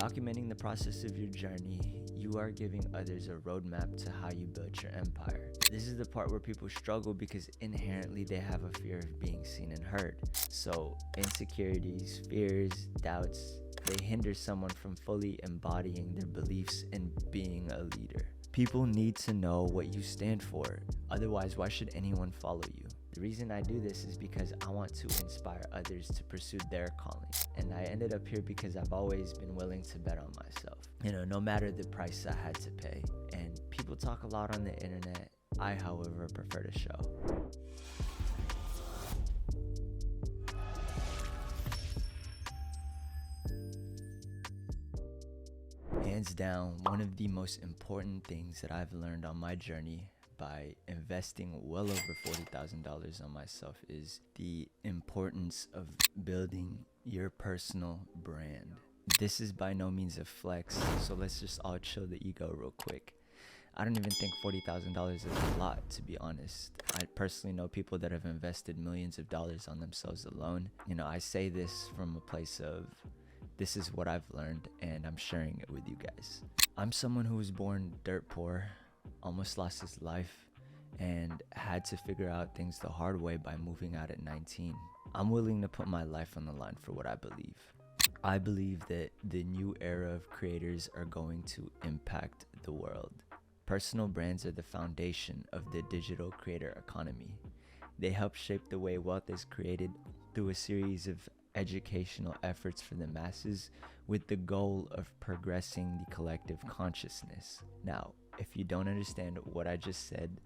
documenting the process of your journey, you are giving others a roadmap to how you build your empire. This is the part where people struggle because inherently they have a fear of being seen and heard. So insecurities, fears, doubts, they hinder someone from fully embodying their beliefs and being a leader. People need to know what you stand for. Otherwise, why should anyone follow you? The reason I do this is because I want to inspire others to pursue their calling. And I ended up here because I've always been willing to bet on myself. No matter the price I had to pay. And people talk a lot on the internet. I, however, prefer to show. Hands down, one of the most important things that I've learned on my journey by investing well over $40,000 on myself is the importance of building your personal brand. This is by no means a flex, so let's just all chill the ego real quick. I don't even think $40,000 is a lot, to be honest. I personally know people that have invested millions of dollars on themselves alone. I say this from a place of, this is what I've learned and I'm sharing it with you guys. I'm someone who was born dirt poor, almost lost his life, and had to figure out things the hard way by moving out at 19. I'm willing to put my life on the line for what I believe. I believe that the new era of creators are going to impact the world. Personal brands are the foundation of the digital creator economy. They help shape the way wealth is created through a series of educational efforts for the masses with the goal of progressing the collective consciousness. Now, if you don't understand what I just said,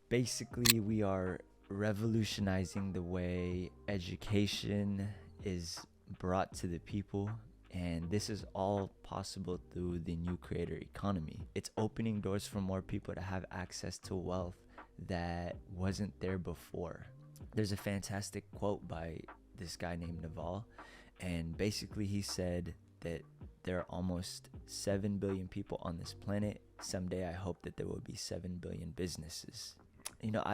basically we are revolutionizing the way education is brought to the people, and this is all possible through the new creator economy. It's opening doors for more people to have access to wealth that wasn't there before. There's a fantastic quote by this guy named Naval, and basically he said that there are almost 7 billion people on this planet. Someday I hope that there will be 7 billion businesses.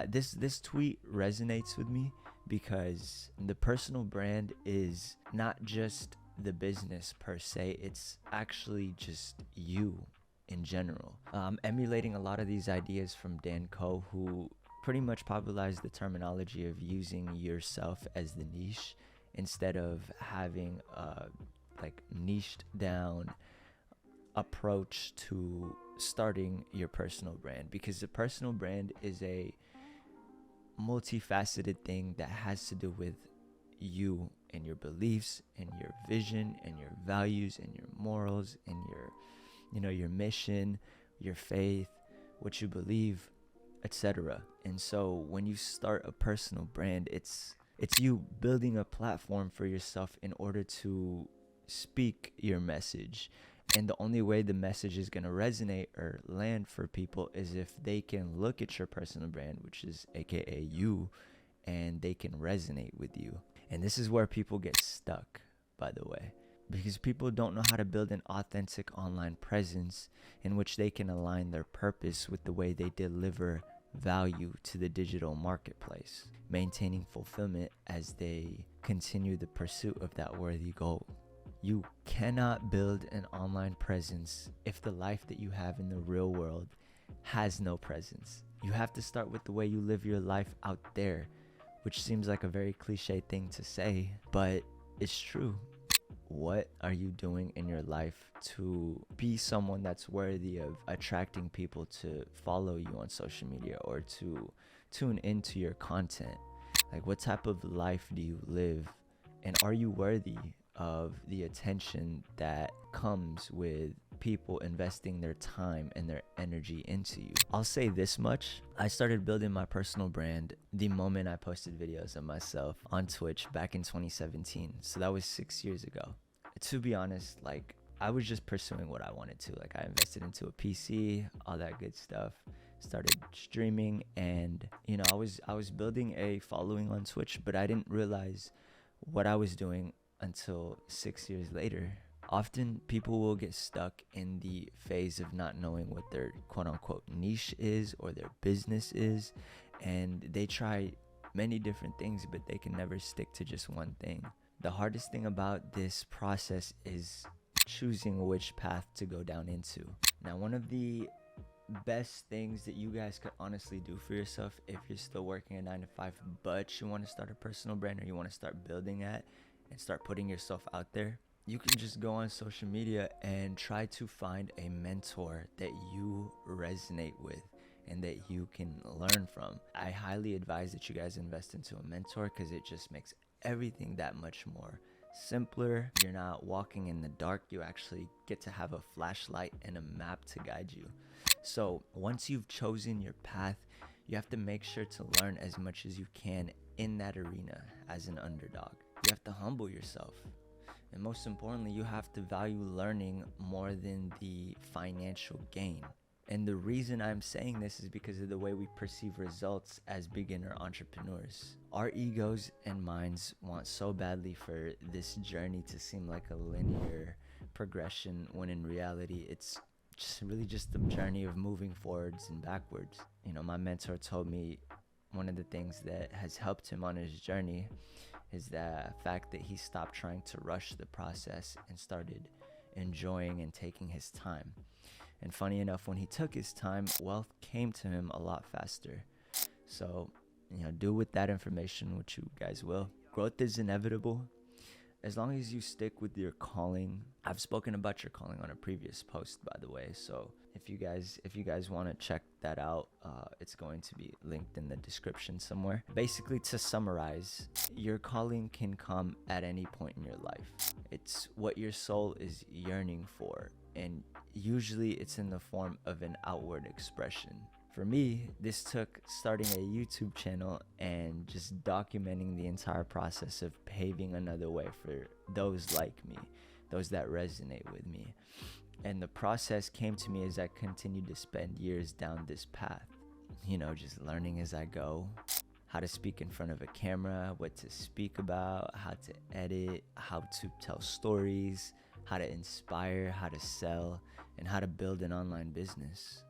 This tweet resonates with me because the personal brand is not just the business per se, it's actually just you in general. Emulating a lot of these ideas from Dan Coe, who pretty much popularized the terminology of using yourself as the niche instead of having a niched down approach to starting your personal brand, because the personal brand is a multifaceted thing that has to do with you and your beliefs and your vision and your values and your morals and your mission, your faith, what you believe, etc. And so when you start a personal brand, it's you building a platform for yourself in order to speak your message. And the only way the message is going to resonate or land for people is if they can look at your personal brand, which is AKA you, and they can resonate with you. And this is where people get stuck, by the way, because people don't know how to build an authentic online presence in which they can align their purpose with the way they deliver value to the digital marketplace, maintaining fulfillment as they continue the pursuit of that worthy goal. You cannot build an online presence if the life that you have in the real world has no presence. You have to start with the way you live your life out there, which seems like a very cliche thing to say, but it's true. What are you doing in your life to be someone that's worthy of attracting people to follow you on social media or to tune into your content? Like, what type of life do you live? And are you worthy of the attention that comes with people investing their time and their energy into you? I'll say this much. I started building my personal brand the moment I posted videos of myself on Twitch back in 2017. So that was 6 years ago. To be honest, I was just pursuing what I wanted to. I invested into a PC, all that good stuff. Started streaming, and I was building a following on Twitch, but I didn't realize what I was doing until 6 years later. Often people will get stuck in the phase of not knowing what their quote unquote niche is or their business is, and they try many different things, but they can never stick to just one thing. The hardest thing about this process is choosing which path to go down into. Now, one of the best things that you guys could honestly do for yourself if you're still working a 9 to 5 but you want to start a personal brand, or you want to start building at and start putting yourself out there, you can just go on social media and try to find a mentor that you resonate with and that you can learn from. I highly advise that you guys invest into a mentor, because it just makes everything that much more simpler. You're not walking in the dark. You actually get to have a flashlight and a map to guide you. So once you've chosen your path, you have to make sure to learn as much as you can in that arena as an underdog. You have to humble yourself. And most importantly, you have to value learning more than the financial gain. And the reason I'm saying this is because of the way we perceive results as beginner entrepreneurs. Our egos and minds want so badly for this journey to seem like a linear progression, when in reality, it's just the journey of moving forwards and backwards. You know, my mentor told me one of the things that has helped him on his journey is the fact that he stopped trying to rush the process and started enjoying and taking his time. And funny enough, when he took his time, wealth came to him a lot faster. So, you know, do with that information what you guys will. Growth is inevitable. As long as you stick with your calling. I've spoken about your calling on a previous post, by the way. So if you guys want to check that out, it's going to be linked in the description somewhere. Basically, to summarize, your calling can come at any point in your life. It's what your soul is yearning for, and usually it's in the form of an outward expression. For me, this took starting a YouTube channel and just documenting the entire process of paving another way for those like me, those that resonate with me. And the process came to me as I continued to spend years down this path. You know, just learning as I go, how to speak in front of a camera, what to speak about, how to edit, how to tell stories, how to inspire, how to sell, and how to build an online business.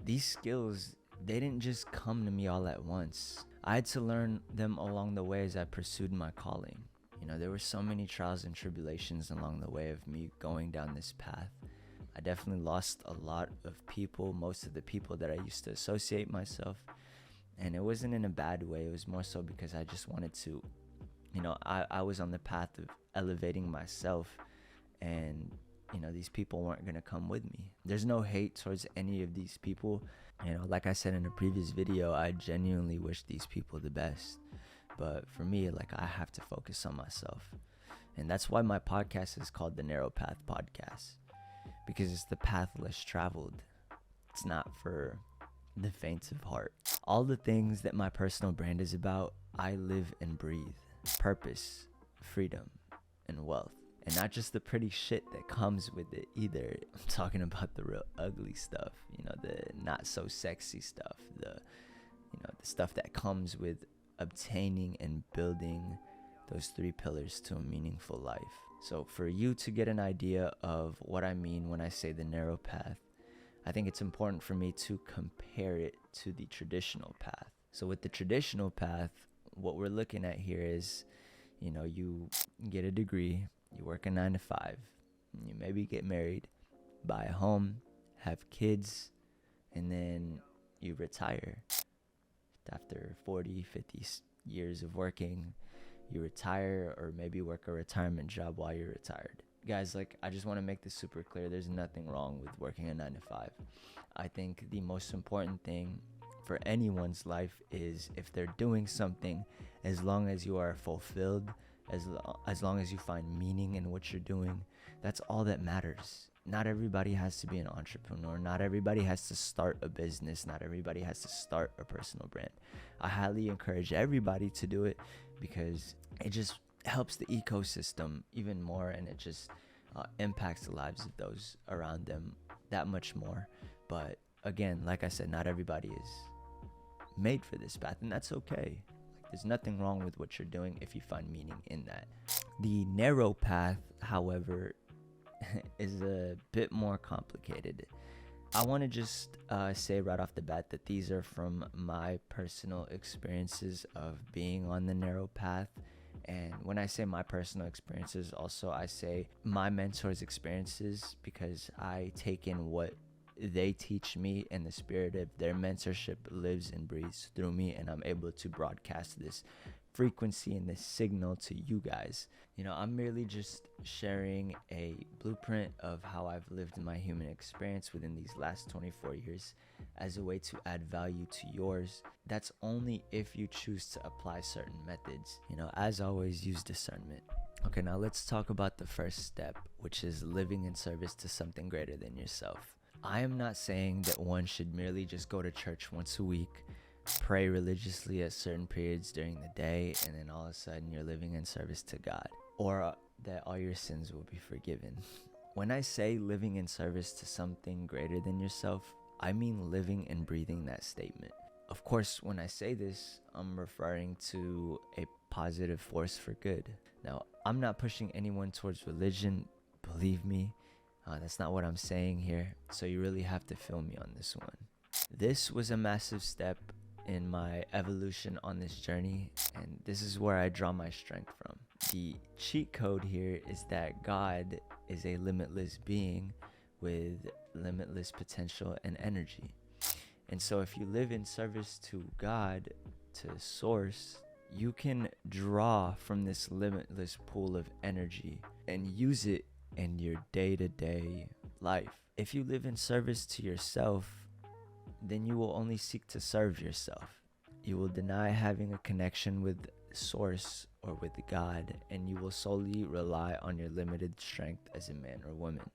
These skills, they didn't just come to me all at once. I had to learn them along the way as I pursued my calling. You know, there were so many trials and tribulations along the way of me going down this path. I definitely lost a lot of people, most of the people that I used to associate myself. And it wasn't in a bad way. It was more so because I just wanted to, you know, I was on the path of elevating myself, and you know, these people weren't going to come with me. There's no hate towards any of these people. You know, like I said in a previous video, I genuinely wish these people the best. But for me, like, I have to focus on myself. And that's why my podcast is called the Narrow Path Podcast, because it's the path less traveled. It's not for the faint of heart. All the things that my personal brand is about, I live and breathe. Purpose, freedom, and wealth. And not just the pretty shit that comes with it either. I'm talking about the real ugly stuff, you know, the not so sexy stuff, the stuff that comes with obtaining and building those 3 pillars to a meaningful life. So for you to get an idea of what I mean when I say the narrow path, I think it's important for me to compare it to the traditional path. So with the traditional path, what we're looking at here is, you know, you get a degree, you work a 9 to 5, you maybe get married, buy a home, have kids, and then you retire. After 40, 50 years of working, you retire, or maybe work a retirement job while you're retired. Guys, like, I just want to make this super clear. There's nothing wrong with working a 9 to 5. I think the most important thing for anyone's life is if they're doing something, as long as you are fulfilled, as long as you find meaning in what you're doing, that's all that matters. Not everybody has to be an entrepreneur. Not everybody has to start a business. Not everybody has to start a personal brand. I highly encourage everybody to do it because it just helps the ecosystem even more, and it just impacts the lives of those around them that much more. But again, like I said, not everybody is made for this path, and that's okay. There's nothing wrong with what you're doing if you find meaning in that. The narrow path, however, is a bit more complicated. I want to just say right off the bat that these are from my personal experiences of being on the narrow path And when I say my personal experiences, also I say my mentors' experiences, because I take in what they teach me, and the spirit of their mentorship lives and breathes through me, and I'm able to broadcast this frequency and this signal to you guys. I'm merely just sharing a blueprint of how I've lived my human experience within these last 24 years as a way to add value to yours. That's only if you choose to apply certain methods. As always, use discernment. Okay, now let's talk about the first step, which is living in service to something greater than yourself. I am not saying that one should merely just go to church once a week, pray religiously at certain periods during the day, and then all of a sudden you're living in service to God, or that all your sins will be forgiven. When I say living in service to something greater than yourself, I mean living and breathing that statement. Of course, when I say this, I'm referring to a positive force for good. Now, I'm not pushing anyone towards religion, believe me. That's not what I'm saying here, so you really have to feel me on this one. This was a massive step in my evolution on this journey, and this is where I draw my strength from. The cheat code here is that God is a limitless being with limitless potential and energy. And so if you live in service to God, to Source, you can draw from this limitless pool of energy and use it in your day-to-day life. If you live in service to yourself, then you will only seek to serve yourself. You will deny having a connection with Source or with God, and you will solely rely on your limited strength as a man or woman.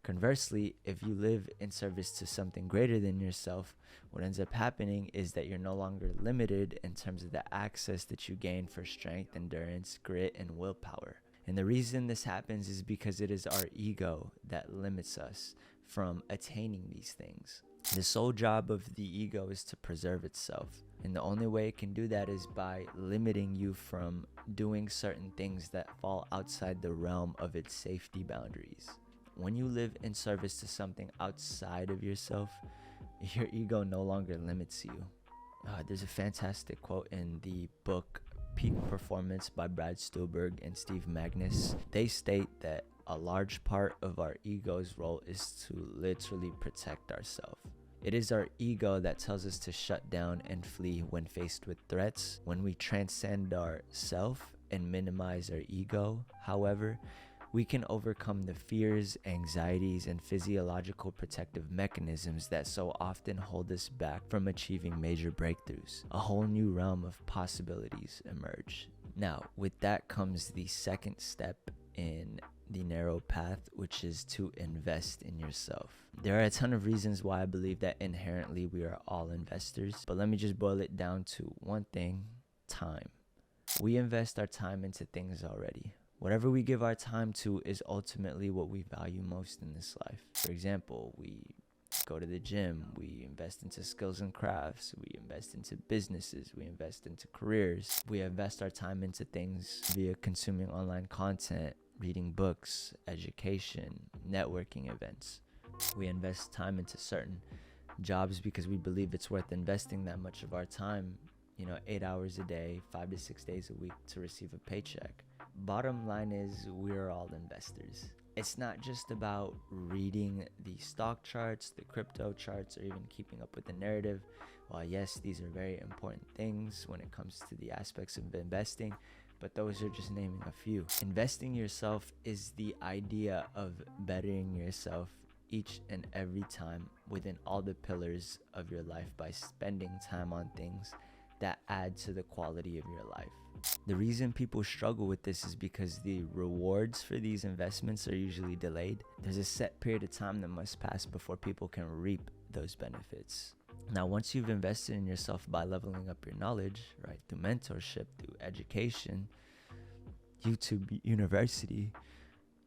Conversely, if you live in service to something greater than yourself, what ends up happening is that you're no longer limited in terms of the access that you gain for strength, endurance, grit, and willpower. And the reason this happens is because it is our ego that limits us from attaining these things. The sole job of the ego is to preserve itself. And the only way it can do that is by limiting you from doing certain things that fall outside the realm of its safety boundaries. When you live in service to something outside of yourself, your ego no longer limits you. There's a fantastic quote in the book Peak Performance by Brad Stulberg and Steve Magnus. They state that a large part of our ego's role is to literally protect ourselves. It is our ego that tells us to shut down and flee when faced with threats. When we transcend our self and minimize our ego, however, we can overcome the fears, anxieties, and physiological protective mechanisms that so often hold us back from achieving major breakthroughs. A whole new realm of possibilities emerge. Now, with that comes the second step in the narrow path, which is to invest in yourself. There are a ton of reasons why I believe that inherently we are all investors, but let me just boil it down to one thing: time. We invest our time into things already. Whatever we give our time to is ultimately what we value most in this life. For example, we go to the gym, we invest into skills and crafts, we invest into businesses, we invest into careers, we invest our time into things via consuming online content, reading books, education, networking events. We invest time into certain jobs because we believe it's worth investing that much of our time, 8 hours a day, 5 to 6 days a week to receive a paycheck. Bottom line is, we're all investors. It's not just about reading the stock charts, the crypto charts, or even keeping up with the narrative. While yes, these are very important things when it comes to the aspects of investing, but those are just naming a few. Investing yourself is the idea of bettering yourself each and every time within all the pillars of your life by spending time on things that add to the quality of your life. The reason people struggle with this is because the rewards for these investments are usually delayed. There's a set period of time that must pass before people can reap those benefits. Now, once you've invested in yourself by leveling up your knowledge, right, through mentorship, through education, YouTube University,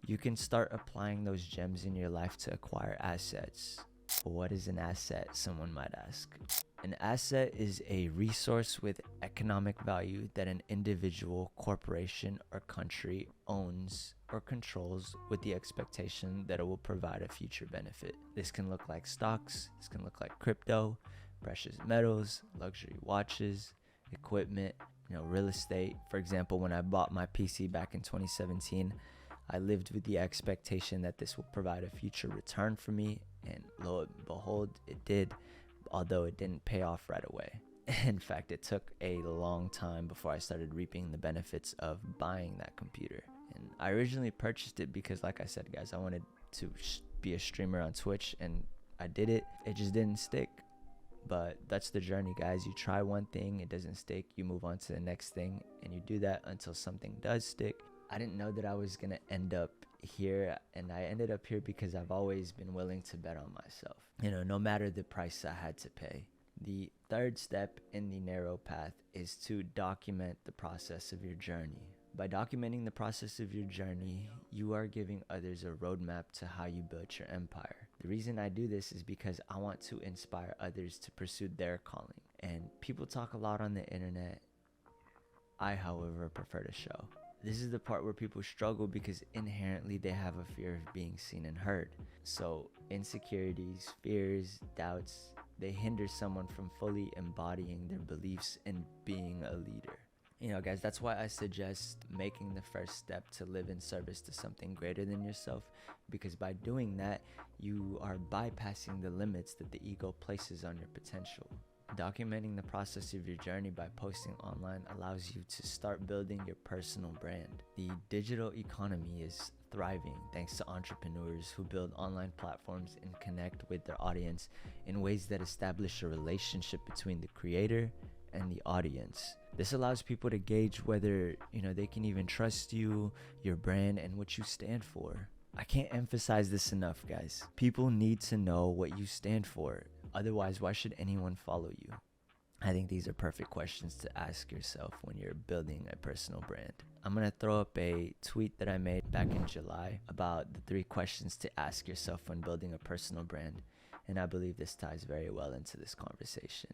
you can start applying those gems in your life to acquire assets. What is an asset, someone might ask? An asset is a resource with economic value that an individual, corporation, or country owns or controls with the expectation that it will provide a future benefit. This can look like stocks, this can look like crypto, precious metals, luxury watches, equipment, real estate. For example, when I bought my PC back in 2017, I lived with the expectation that this will provide a future return for me, and lo and behold, it did, although it didn't pay off right away. In fact, it took a long time before I started reaping the benefits of buying that computer. And I originally purchased it because, like I said, guys, I wanted to be a streamer on Twitch, and I did it. It just didn't stick. But that's the journey, guys. You try one thing, it doesn't stick, you move on to the next thing, and you do that until something does stick. I didn't know that I was gonna end up here, and I ended up here because I've always been willing to bet on myself, no matter the price I had to pay. The third step in the narrow path is to document the process of your journey. By documenting the process of your journey, you are giving others a roadmap to how you built your empire. The reason I do this is because I want to inspire others to pursue their calling. And people talk a lot on the internet. I, however, prefer to show. This is the part where people struggle because inherently they have a fear of being seen and heard. So insecurities, fears, doubts, they hinder someone from fully embodying their beliefs and being a leader. Guys, that's why I suggest making the first step to live in service to something greater than yourself, because by doing that, you are bypassing the limits that the ego places on your potential. Documenting the process of your journey by posting online allows you to start building your personal brand. The digital economy is thriving thanks to entrepreneurs who build online platforms and connect with their audience in ways that establish a relationship between the creator and the audience. This allows people to gauge whether, they can even trust you, your brand, and what you stand for. I can't emphasize this enough, guys. People need to know what you stand for. Otherwise, why should anyone follow you? I think these are perfect questions to ask yourself when you're building a personal brand. I'm going to throw up a tweet that I made back in July about the 3 questions to ask yourself when building a personal brand. And I believe this ties very well into this conversation.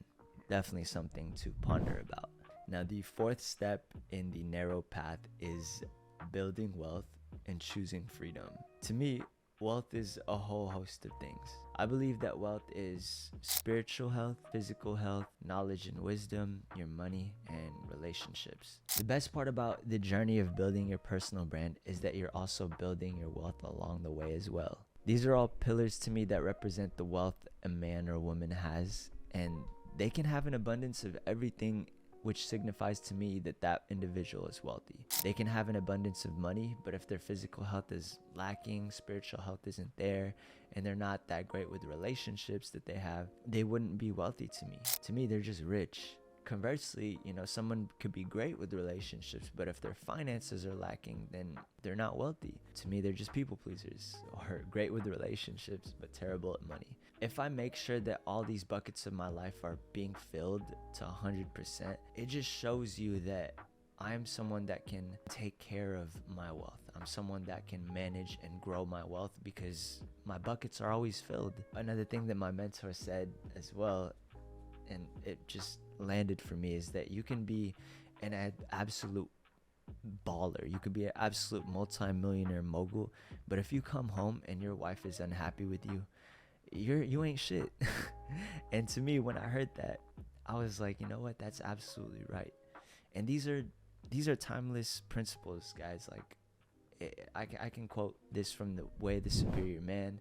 Definitely something to ponder about. Now, the 4th step in the narrow path is building wealth and choosing freedom. To me, wealth is a whole host of things. I believe that wealth is spiritual health, physical health, knowledge and wisdom, your money, and relationships. The best part about the journey of building your personal brand is that you're also building your wealth along the way as well. These are all pillars to me that represent the wealth a man or woman has, and they can have an abundance of everything, which signifies to me that that individual is wealthy. They can have an abundance of money, but if their physical health is lacking, spiritual health isn't there, and they're not that great with relationships that they have, they wouldn't be wealthy to me. To me, they're just rich. Conversely, someone could be great with relationships, but if their finances are lacking, then they're not wealthy. To me, they're just people pleasers, or great with relationships, but terrible at money. If I make sure that all these buckets of my life are being filled to 100%, it just shows you that I'm someone that can take care of my wealth. I'm someone that can manage and grow my wealth because my buckets are always filled. Another thing that my mentor said as well, and it just landed for me, is that you can be an absolute baller, you could be an absolute multi-millionaire mogul, but if you come home and your wife is unhappy with you, you ain't shit. And to me, when I heard that, I was like, you know what, that's absolutely right. And these are timeless principles, guys. Like I can quote this from The Way of the Superior Man,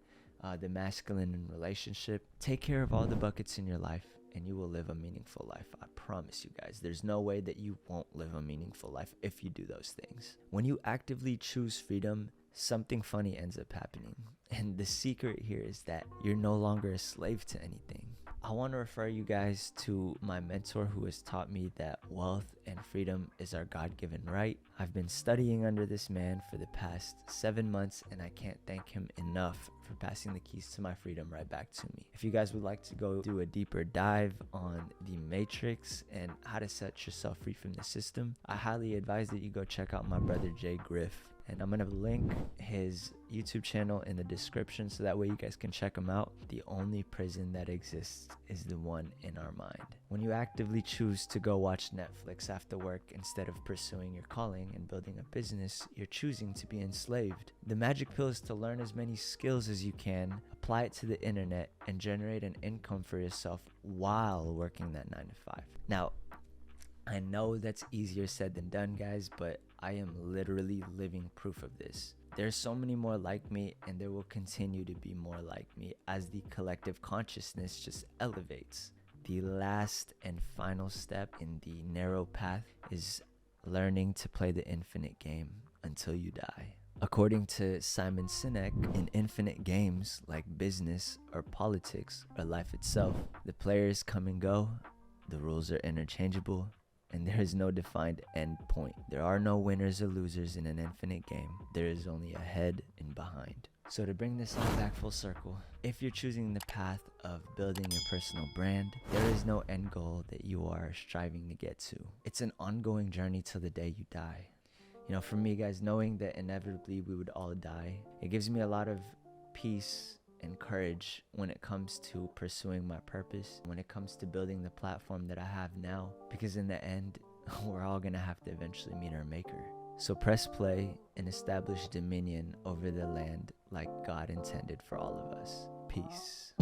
The Masculine Relationship. Take care of all the buckets in your life and you will live a meaningful life. I promise you guys, there's no way that you won't live a meaningful life if you do those things. When you actively choose freedom, something funny ends up happening. And the secret here is that you're no longer a slave to anything. I want to refer you guys to my mentor who has taught me that wealth and freedom is our God-given right. I've been studying under this man for the past 7 months, and I can't thank him enough for passing the keys to my freedom right back to me. If you guys would like to go do a deeper dive on the matrix and how to set yourself free from the system, I highly advise that you go check out my brother Jay Griff. And I'm going to link his YouTube channel in the description so that way you guys can check him out. The only prison that exists is the one in our mind. When you actively choose to go watch Netflix after work instead of pursuing your calling and building a business, you're choosing to be enslaved. The magic pill is to learn as many skills as you can, apply it to the internet, and generate an income for yourself while working that 9 to 5. Now, I know that's easier said than done, guys, but I am literally living proof of this. There's so many more like me, and there will continue to be more like me as the collective consciousness just elevates. The last and final step in the narrow path is learning to play the infinite game until you die. According to Simon Sinek, in infinite games like business or politics or life itself, the players come and go, the rules are interchangeable, and there is no defined end point. There are no winners or losers in an infinite game. There is only ahead and behind. So to bring this all back full circle, if you're choosing the path of building your personal brand, there is no end goal that you are striving to get to. It's an ongoing journey till the day you die. You know, for me, guys, knowing that inevitably we would all die, it gives me a lot of peace and courage when it comes to pursuing my purpose, when it comes to building the platform that I have now, because in the end, we're all gonna have to eventually meet our maker. So press play and establish dominion over the land like God intended for all of us. Peace.